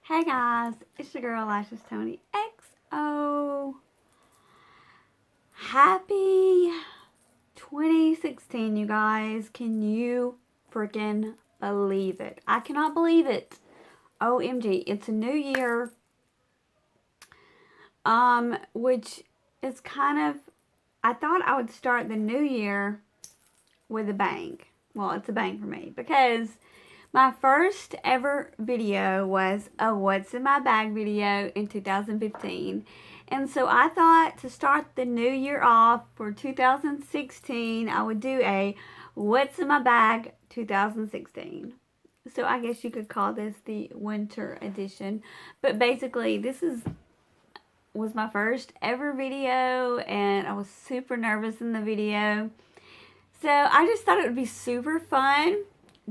Hey guys, it's your girl Lashes Tony XO. Happy 2016, you guys. Can you freaking believe it? I cannot believe it. OMG, it's a new year. Which is kind of, I thought I would start the new year with a bang. Well, it's a bang for me because my first ever video was a what's in my bag video in 2015. And so I thought to start the new year off for 2016, I would do a what's in my bag 2016. So I guess you could call this the winter edition. But basically, was my first ever video and I was super nervous in the video. So I just thought it would be super fun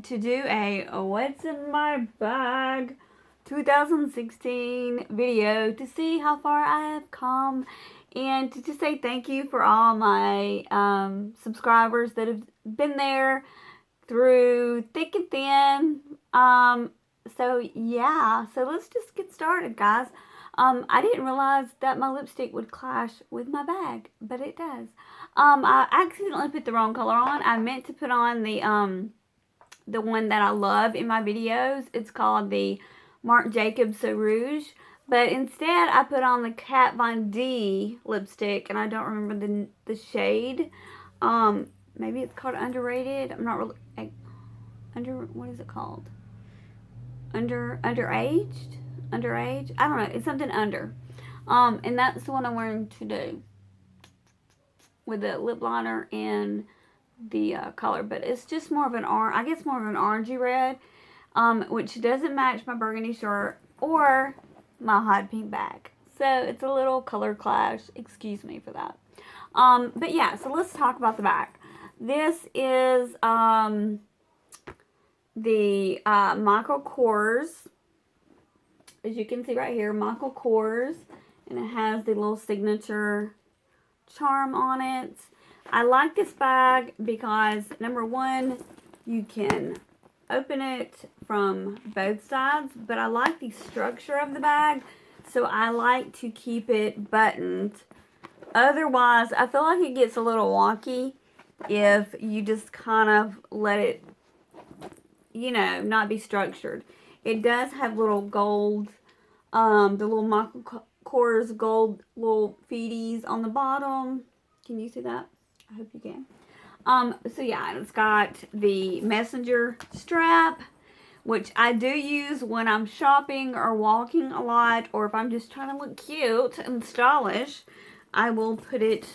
to do a what's in my bag 2016 video to see how far I have come and to just say thank you for all my subscribers that have been there through thick and thin. So yeah, so let's just get started, guys. I didn't realize that my lipstick would clash with my bag, but it does. I accidentally put the wrong color on. I meant to put on the one that I love in my videos. It's called the Marc Jacobs So Rouge. But instead, I put on the Kat Von D lipstick, and I don't remember the shade. Maybe it's called Underrated. I'm not really... what is it called? Underaged? Underage? I don't know. It's something under. And that's the one I'm wearing today. With the lip liner and the color, but it's just more of an orange, I guess more of an orangey red, which doesn't match my burgundy shirt or my hot pink bag. So it's a little color clash. Excuse me for that. But yeah, so let's talk about the bag. This is the Michael Kors. As you can see right here, Michael Kors, and it has the little signature charm on it. I like this bag because, number one, you can open it from both sides, but I like the structure of the bag, so I like to keep it buttoned. Otherwise, I feel like it gets a little wonky if you just kind of let it, not be structured. It does have little gold, the little Michael Kors gold little feeties on the bottom. Can you see that? I hope you can. So yeah, it's got the messenger strap, which I do use when I'm shopping or walking a lot, or if I'm just trying to look cute and stylish. I will put it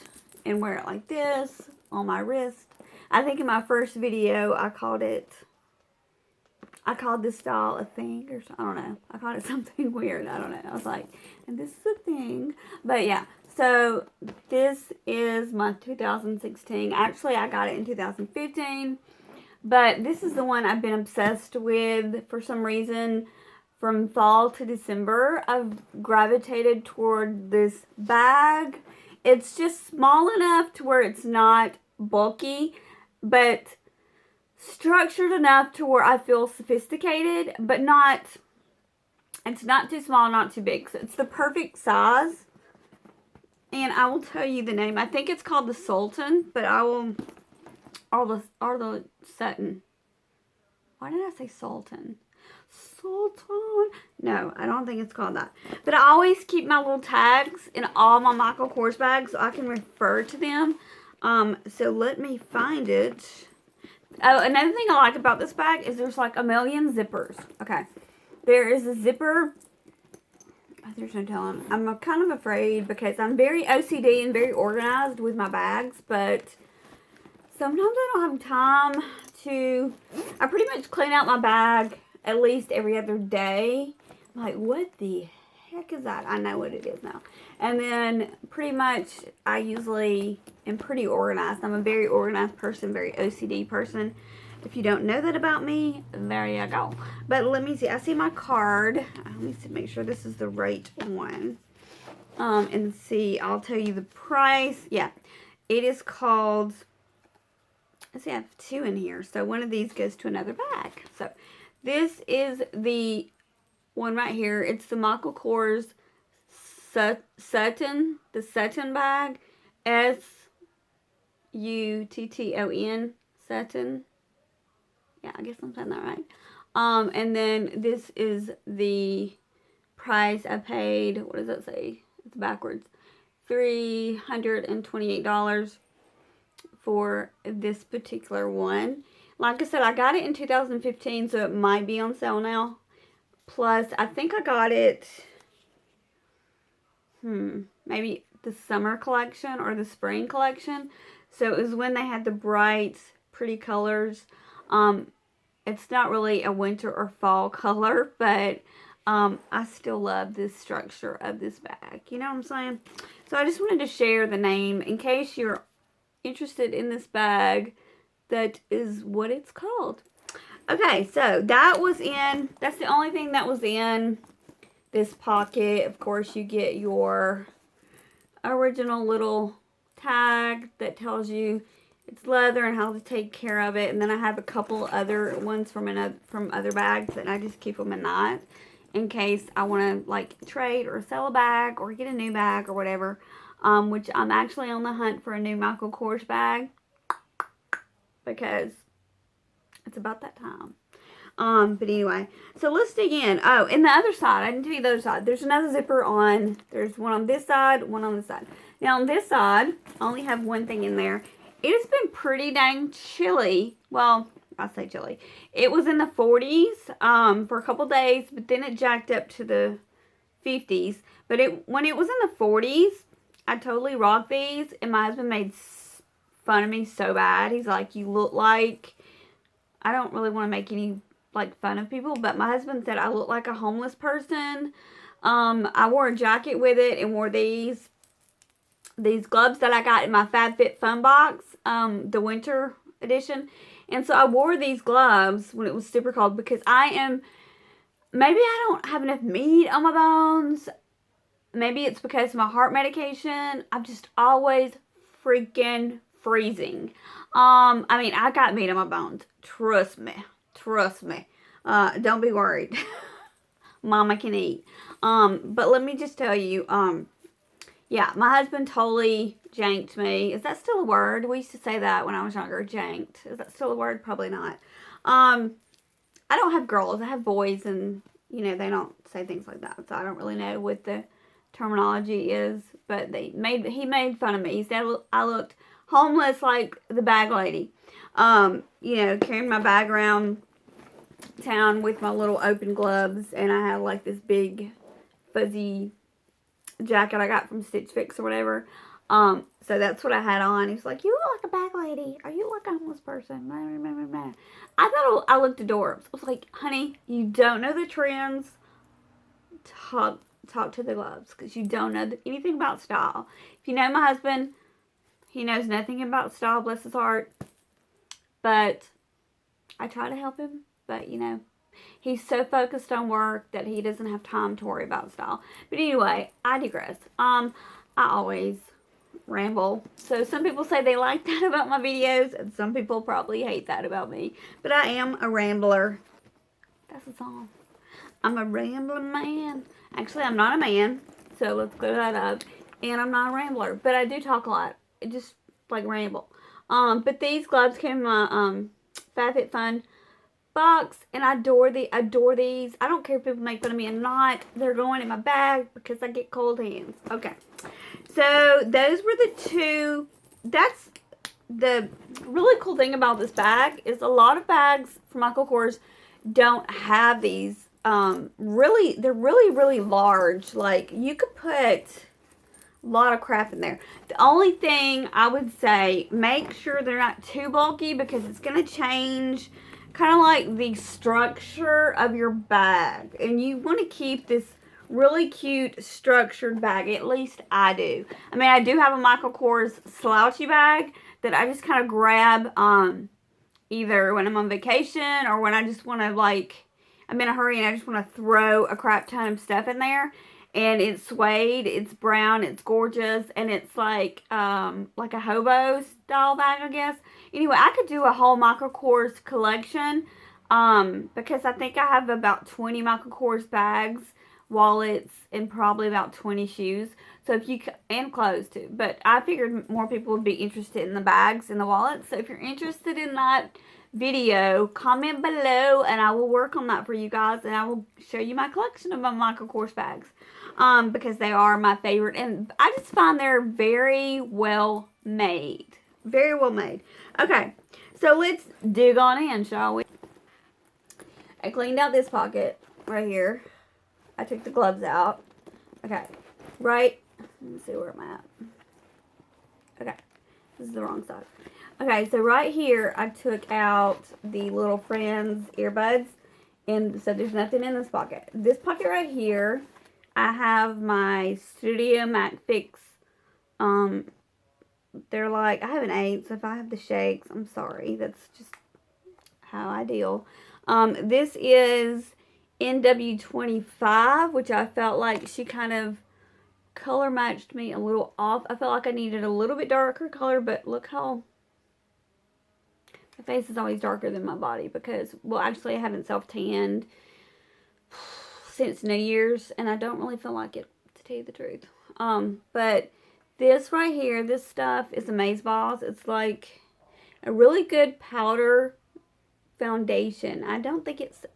and wear it like this on my wrist. I think in my first video, I called this style a thing, or I don't know. I called it something weird. I don't know. I was like, and this is a thing. But yeah, so this is my 2016. Actually, I got it in 2015. But this is the one I've been obsessed with for some reason. From fall to December, I've gravitated toward this bag. It's just small enough to where it's not bulky, but structured enough to where I feel sophisticated, but it's not too small, not too big. So it's the perfect size. And I will tell you the name. I think it's called the Sultan, but or the Sutton. Why did I say Sultan? Sultan. No, I don't think it's called that. But I always keep my little tags in all my Michael Kors bags so I can refer to them. So let me find it. Oh, another thing I like about this bag is there's like a million zippers. Okay. There is a zipper. Oh, there's no telling. I'm kind of afraid because I'm very OCD and very organized with my bags, but sometimes I don't have time to... I pretty much clean out my bag at least every other day. I'm like, what the heck is that? I know what it is now. And then pretty much I usually am pretty organized. I'm a very organized person, very OCD person. If you don't know that about me, there you go. But let me see. I see my card. Let me see, make sure this is the right one. And see, I'll tell you the price. Yeah, it is called... Let's see, I have two in here. So one of these goes to another bag. So this is the one right here. It's the Michael Kors Sutton, the Sutton bag. Sutton, Sutton. Yeah, I guess I'm saying that right. And then this is the price I paid. What does that say? It's backwards. $328 for this particular one. Like I said, I got it in 2015, so it might be on sale now. Plus, I think I got it, maybe the summer collection or the spring collection. So it was when they had the bright, pretty colors. It's not really a winter or fall color, but I still love this structure of this bag. You know what I'm saying? So I just wanted to share the name in case you're interested in this bag. That is what it's called. Okay, so that's the only thing that was in this pocket. Of course, you get your original little tag that tells you it's leather and how to take care of it. And then I have a couple other ones from other bags, and I just keep them in that in case I want to like trade or sell a bag or get a new bag or whatever. Which I'm actually on the hunt for a new Michael Kors bag because it's about that time. But anyway, so let's dig in. Oh, and the other side, I didn't tell you the other side. There's another zipper on, there's one on this side, one on this side. Now on this side, I only have one thing in there. It has been pretty dang chilly. Well, I say chilly. It was in the 40s for a couple days, but then it jacked up to the 50s. But when it was in the 40s, I totally rocked these, and my husband made fun of me so bad. He's like, you look like, I don't really want to make any like fun of people, but my husband said I look like a homeless person. I wore a jacket with it and wore these gloves that I got in my FabFitFun box, the winter edition. And so I wore these gloves when it was super cold because maybe I don't have enough meat on my bones. Maybe it's because of my heart medication. I'm just always freaking freezing. I mean, I got meat on my bones. Trust me. Don't be worried. Mama can eat. But let me just tell you, yeah, my husband totally janked me. Is that still a word? We used to say that when I was younger, janked. Is that still a word? Probably not. I don't have girls. I have boys, and, you know, they don't say things like that. So I don't really know what the terminology is. But he made fun of me. He said I looked homeless like the bag lady. You know, carrying my bag around town with my little open gloves, and I had like this big fuzzy jacket I got from Stitch Fix or whatever. So that's what I had on. He was like, you look like a bag lady. Are you like a homeless person? I thought I looked adorbs. I was like, honey, you don't know the trends. Talk to the gloves, because you don't know anything about style. If you know my husband, he knows nothing about style, bless his heart. But I try to help him. But, you know, he's so focused on work that he doesn't have time to worry about style. But anyway, I digress. I always ramble. So some people say they like that about my videos, and some people probably hate that about me. But I am a rambler. That's a song. I'm a rambling man. Actually, I'm not a man, so let's clear that up. And I'm not a rambler, but I do talk a lot. I just like ramble. But these gloves came in my FabFitFun box, and I adore these. I don't care if people make fun of me or not. They're going in my bag because I get cold hands. Okay, so those were the two. That's the really cool thing about this bag is a lot of bags from Michael Kors don't have these. They're really large. Like, you could put a lot of crap in there. The only thing I would say, make sure they're not too bulky, because it's going to change kind of like the structure of your bag. And you want to keep this really cute structured bag. At least I do. I mean, I do have a Michael Kors slouchy bag that I just kind of grab either when I'm on vacation or when I just want to, like, I'm in a hurry and I just want to throw a crap ton of stuff in there. And it's suede, it's brown, it's gorgeous, and it's like a hobo style bag, I guess. Anyway, I could do a whole Michael Kors collection Because I think I have about 20 Michael Kors bags, wallets, and probably about 20 shoes. So if you, and clothes too. But I figured more people would be interested in the bags and the wallets. So if you're interested in that video, comment below and I will work on that for you guys. And I will show you my collection of my Michael Kors bags. Because they are my favorite. And I just find they're very well made. Very well made. Okay. So let's dig on in, shall we? I cleaned out this pocket right here. I took the gloves out. Okay. Right. Let me see where I'm at. Okay. This is the wrong side. Okay, so right here, I took out the little Friends earbuds. And so there's nothing in this pocket. This pocket right here, I have my Studio Mac Fix. They're like, I have an 8, so if I have the shakes, I'm sorry. That's just how I deal. This is NW25, which I felt like she kind of color matched me a little off. I felt like I needed a little bit darker color, but look how my face is always darker than my body because, well, actually I haven't self-tanned since New Year's, and I don't really feel like it, to tell you the truth. But this right here, this stuff is Amazeballs. It's like a really good powder foundation. I don't think it's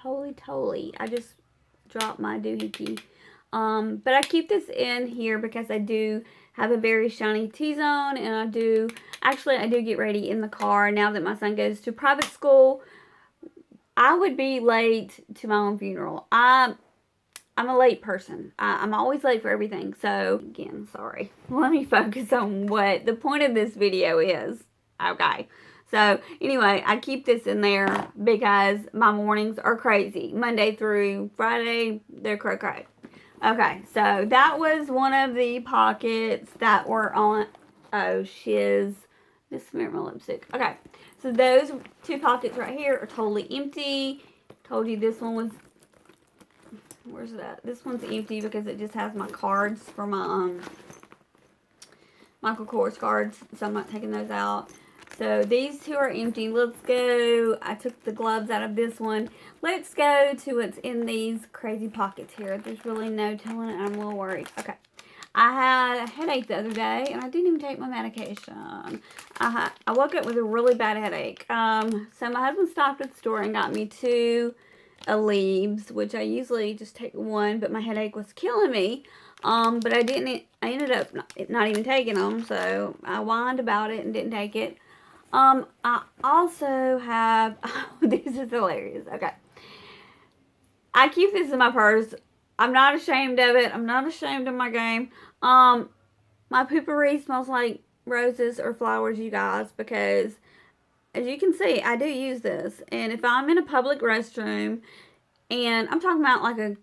holy toly. I just dropped my doohickey. But I keep this in here because I do have a very shiny T-zone, and I do get ready in the car now that my son goes to private school. I would be late to my own funeral. I'm a late person. I'm always late for everything. So again, sorry. Let me focus on what the point of this video is. Okay. So anyway, I keep this in there because my mornings are crazy. Monday through Friday, they're cray-cray. Okay, so that was one of the pockets that were on, oh, shiz. This smeared my lipstick. Okay, so those 2 pockets right here are totally empty. Told you this one was, where's it at? This one's empty because it just has my cards for my Michael Kors cards, so I'm not taking those out. So these 2 are empty. Let's go. I took the gloves out of this one. Let's go to what's in these crazy pockets here. There's really no telling it. I'm a little worried. Okay. I had a headache the other day, and I didn't even take my medication. I woke up with a really bad headache. So my husband stopped at the store and got me 2 Alebs, which I usually just take 1, but my headache was killing me. But I ended up not even taking them, so I whined about it and didn't take it. I also have, oh, this is hilarious. Okay. I keep this in my purse. I'm not ashamed of it. I'm not ashamed of my game. My poopery smells like roses or flowers, you guys, because as you can see, I do use this. And if I'm in a public restroom, and I'm talking about like a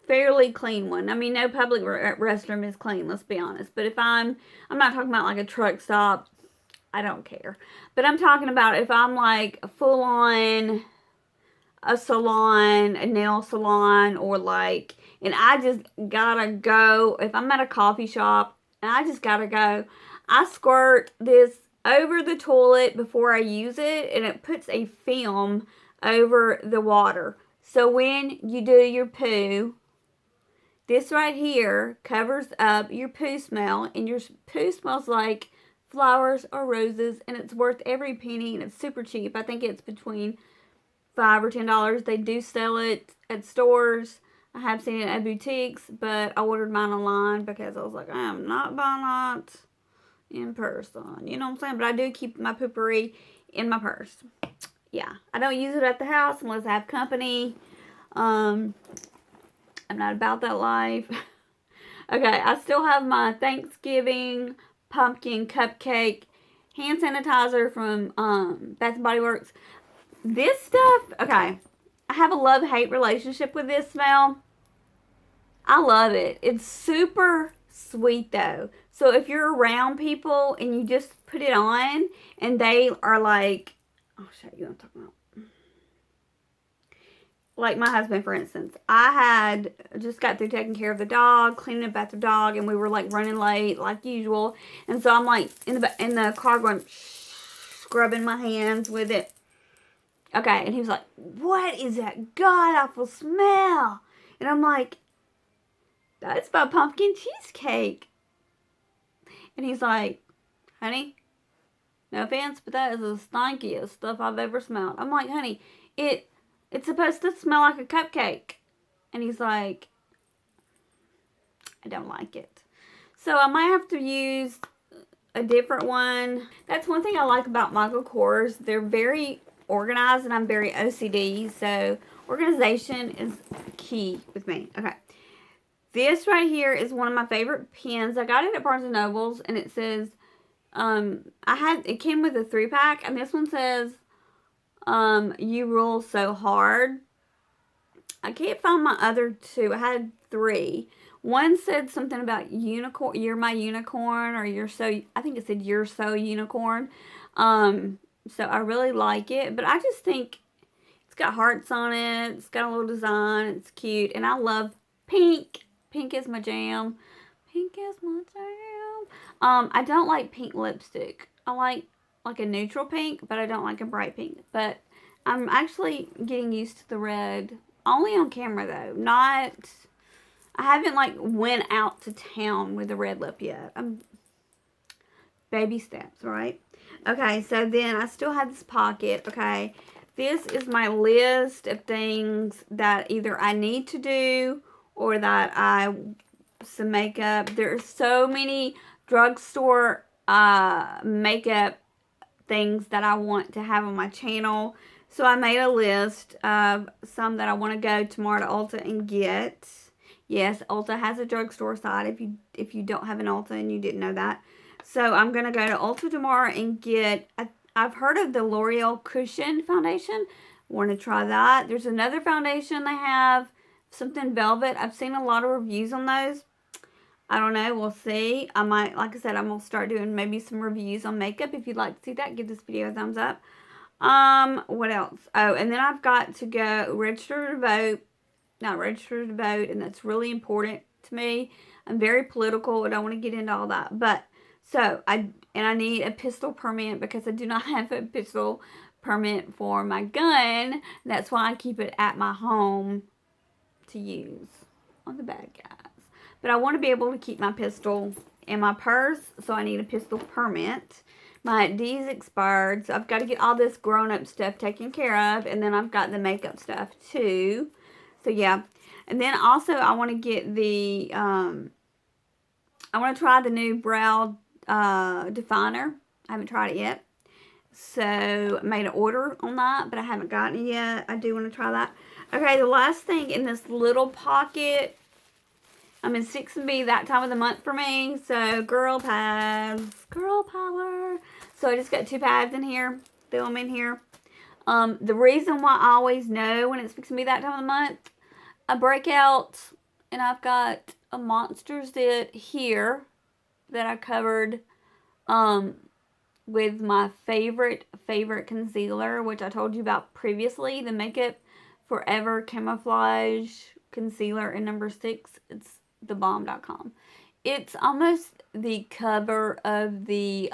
fairly clean one. I mean, no public restroom is clean, let's be honest. But if I'm not talking about like a truck stop, I don't care. But I'm talking about if I'm like full on a salon, a nail salon, or like, and I just gotta go, if I'm at a coffee shop and I just gotta go, I squirt this over the toilet before I use it, and it puts a film over the water. So when you do your poo, this right here covers up your poo smell, and your poo smells like flowers or roses, and it's worth every penny, and it's super cheap. I think it's between $5 or $10. They do sell it at stores. I have seen it at boutiques, but I ordered mine online because I was like, I am not buying that in person. You know what I'm saying? But I do keep my poopery in my purse. Yeah. I don't use it at the house unless I have company. I'm not about that life. Okay, I still have my Thanksgiving pumpkin cupcake hand sanitizer from Bath & Body Works. This stuff, okay, I have a love-hate relationship with this smell. I love it. It's super sweet though. So if you're around people and you just put it on and they are like, I'll show you what I'm talking about. Like my husband, for instance, I had just got through taking care of the dog, cleaning up after the dog, and we were like running late like usual. And so I'm like in the car going, scrubbing my hands with it. Okay, and he was like, what is that god-awful smell? And I'm like, that's my pumpkin cheesecake. And he's like, honey, no offense, but that is the stinkiest stuff I've ever smelled. I'm like, honey, it's supposed to smell like a cupcake. And he's like, I don't like it. So I might have to use a different one. That's one thing I like about Michael Kors. They're very organized, and I'm very OCD, so organization is key with me. Okay. This right here is one of my favorite pens. I got it at Barnes & Noble's, and it says, it came with a 3-pack, and this one says, you rule so hard. I can't find my other 2. I had 3. One said something about unicorn, you're my unicorn, or I think it said you're so unicorn. So I really like it, but I just think it's got hearts on it. It's got a little design. It's cute, and I love pink. Pink is my jam. Pink is my jam. I don't like pink lipstick. I like a neutral pink, but I don't like a bright pink. But I'm actually getting used to the red. Only on camera, though. I haven't, went out to town with a red lip yet. Baby steps, right? Okay, so then I still have this pocket, okay? This is my list of things that either I need to do or that some makeup. There's so many drugstore makeup things that I want to have on my channel. So I made a list of some that I want to go tomorrow to Ulta and get. Yes, Ulta has a drugstore side if you don't have an Ulta and you didn't know that. So I'm going to go to Ulta tomorrow and get, I've heard of the L'Oreal Cushion Foundation. Want to try that. There's another foundation they have, something velvet. I've seen a lot of reviews on those. I don't know. We'll see. I might, like I said, I'm going to start doing maybe some reviews on makeup. If you'd like to see that, give this video a thumbs up. What else? Oh, and then I've got to go register to vote. Not register to vote, and that's really important to me. I'm very political. I don't want to get into all that. But, so, I need a pistol permit because I do not have a pistol permit for my gun. That's why I keep it at my home to use on the bad guys. But I want to be able to keep my pistol in my purse, so I need a pistol permit. My ID's expired, so I've got to get all this grown-up stuff taken care of, and then I've got the makeup stuff too. So yeah, and then also I want to get the, I want to try the new brow definer. I haven't tried it yet. So I made an order on that, but I haven't gotten it yet. I do want to try that. Okay, the last thing in this little pocket, I'm in 6B that time of the month for me. So girl pads, girl power. So I just got 2 pads in here. Throw them in here. The reason why I always know when it's fixing to be that time of the month, I break out and I've got a Monsters It here that I covered with my favorite concealer, which I told you about previously, the Makeup Forever Camouflage Concealer in number 6. It's thebomb.com. It's almost the cover of the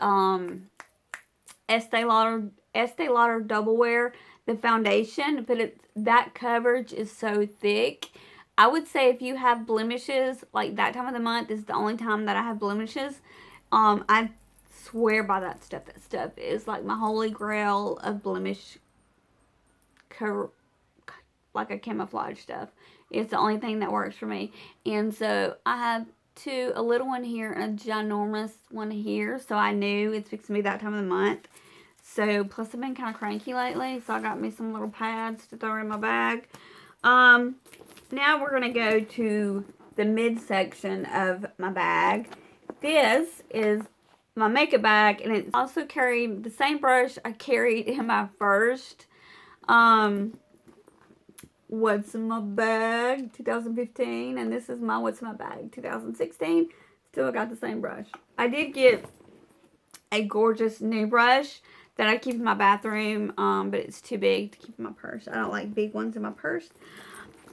Estee Lauder Double Wear, the foundation, but that coverage is so thick. I would say if you have blemishes, like that time of the month is the only time that I have blemishes. I swear by that stuff. That stuff is like my holy grail of blemish, like a camouflage stuff. It's the only thing that works for me. And so I have a little one here and a ginormous one here. So I knew it's fixing to be that time of the month. So, plus I've been kind of cranky lately, so I got me some little pads to throw in my bag. Now we're going to go to the midsection of my bag. This is my makeup bag, and it's also carried the same brush I carried in my first, What's in My Bag 2015, and this is my What's in My Bag 2016. Still got the same brush. I did get a gorgeous new brush that I keep in my bathroom, but it's too big to keep in my purse. I don't like big ones in my purse.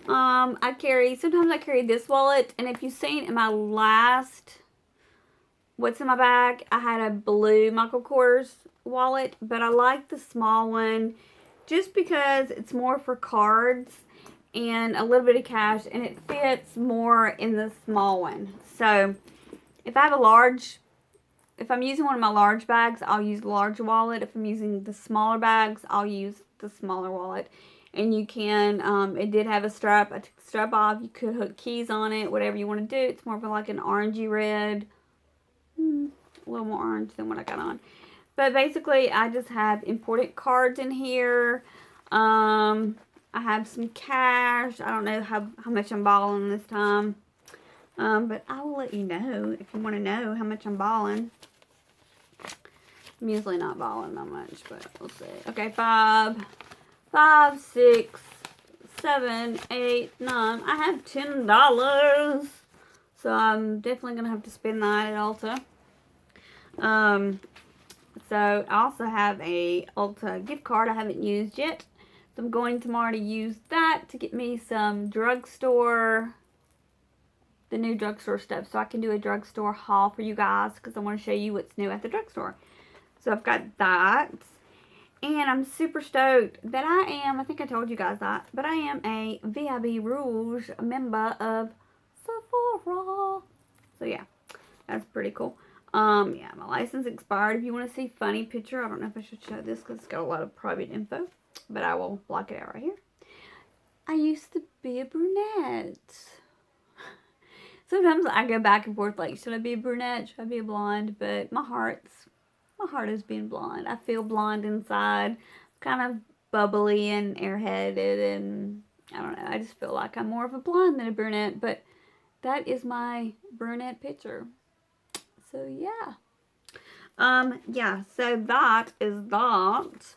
Sometimes I carry this wallet, and if you've seen in my last What's in My Bag, I had a blue Michael Kors wallet, but I like the small one just because it's more for cards and a little bit of cash, and it fits more in the small one. So if I have if I'm using one of my large bags, I'll use the large wallet. If I'm using the smaller bags, I'll use the smaller wallet. And you can, it did have a strap. I took the strap off. You could hook keys on it, whatever you want to do. It's more of like an orangey red, a little more orange than what I got on. But basically, I just have important cards in here. I have some cash. I don't know how much I'm balling this time. But I will let you know if you want to know how much I'm balling. I'm usually not balling that much, but we'll see. Okay, 5, 6, 7, 8, 9. I have $10. So I'm definitely going to have to spend that at Ulta. So I also have a Ulta gift card I haven't used yet. So I'm going tomorrow to use that to get me some drugstore, the new drugstore stuff. So I can do a drugstore haul for you guys because I want to show you what's new at the drugstore. So I've got that. And I'm super stoked that I think I told you guys that, but I am a VIB Rouge member of Sephora. So yeah, that's pretty cool. Yeah, my license expired. If you want to see funny picture, I don't know if I should show this because it's got a lot of private info, but I will block it out right here. I used to be a brunette. Sometimes I go back and forth like, should I be a brunette? Should I be a blonde? But my heart is being blonde. I feel blonde inside. Kind of bubbly and airheaded, and I don't know. I just feel like I'm more of a blonde than a brunette, but that is my brunette picture. So yeah. Yeah, so that is that.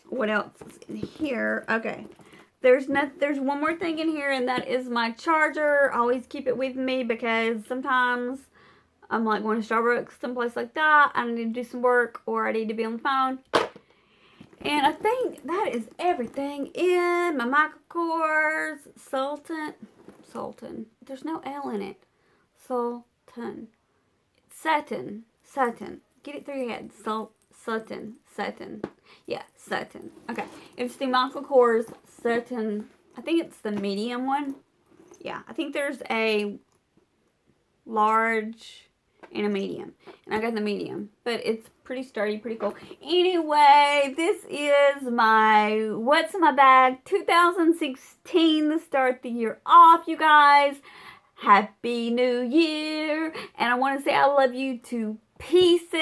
What else is in here? Okay. There's one more thing in here, and that is my charger. I always keep it with me because sometimes I'm like going to Starbucks, someplace like that. I need to do some work or I need to be on the phone. And I think that is everything in my Michael Kors Sultan. There's no L in it. Sultan. Sutton. Get it through your head. Sutton. Yeah, Sutton. Okay. It's the Michael Kors Sutton. I think it's the medium one. Yeah, I think there's a large and a medium. And I got the medium. But it's pretty sturdy, pretty cool. Anyway, this is my What's in My Bag 2016 to start the year off, you guys. Happy New Year. And I want to say I love you to pieces.